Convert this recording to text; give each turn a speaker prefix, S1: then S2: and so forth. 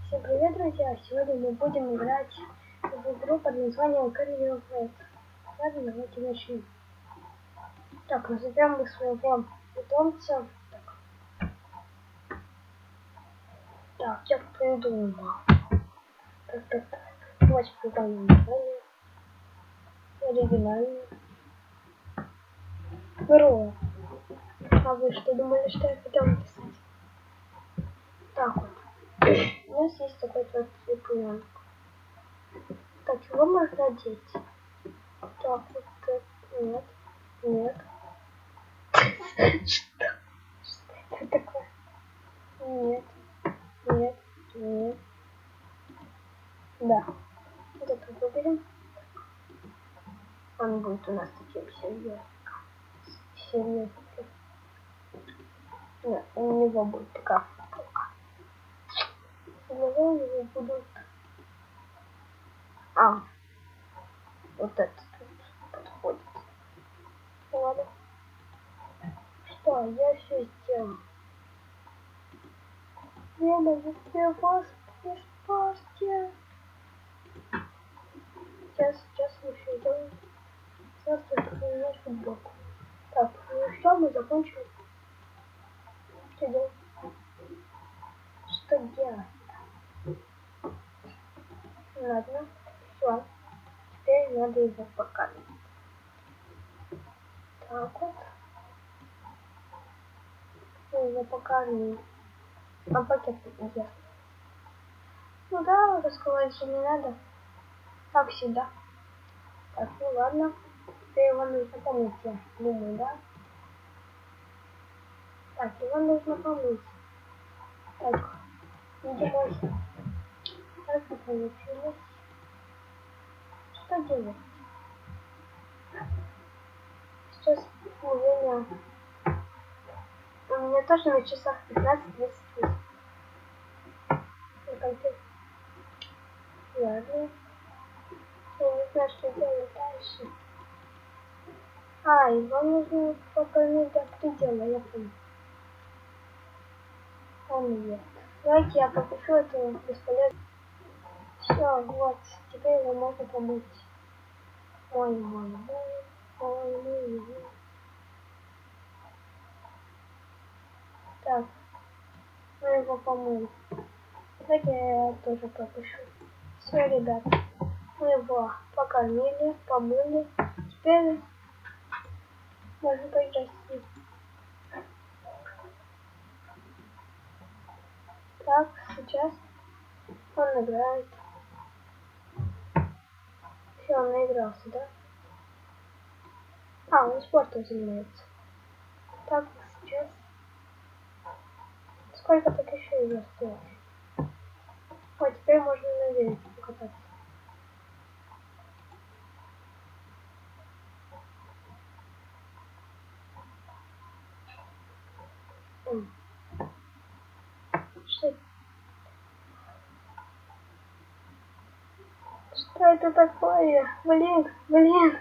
S1: Всем привет, друзья! Сегодня мы будем играть в игру под названием Career Flat. Ладно, давайте начнем. Так, назовем мы своего питомца. Так, я придумал. Так. Давайте придумаем название. Оригинальное. Здорово. А вы что думали, что я хотел написать? Так вот. У нас есть такой вот цыпленок. Так, его можно одеть. Так, вот так. Нет. Что это такое? Нет. Да. Вот это выберем. Он будет у нас таким серьезным. Да, у него будет такая футболка. Глаза у него будут... Вот это тут подходит. Ладно. Что, я все сделал. Я могу тебе вас спасти. Сейчас мы все сделаем. Сейчас только поменять футболку. Так, ну что, мы закончили. Что делать? Что делать? Ладно, все. Теперь надо его покормить. Так вот. Его покормить. А пакет ест. Ну да, раскрывать же не надо. Так всегда. Так, ну ладно. Теперь его нужно помыть, я думаю, да? Так, его нужно помыть. Так, иди мойся. Так не получилось. Что делать? Сейчас время. У меня тоже на часах 15:38. На компьютере. Ладно. Я не знаю, что делать дальше. Его нужно покормить до предела, я понял. Он ест. Давайте я попишу это бесполезно. Все, вот, теперь его можно помыть. Ой. Так, мы его помыли. Давайте я тоже пропишу. Все, ребят, мы его покормили, помыли. Теперь можно поиграть с ним. Так, сейчас он играет. Все, он наигрался, да? Он спортом занимается. Так, сейчас. Сколько так еще ее стоит? Теперь можно на велике покататься. Что это такое? Блин. Блин.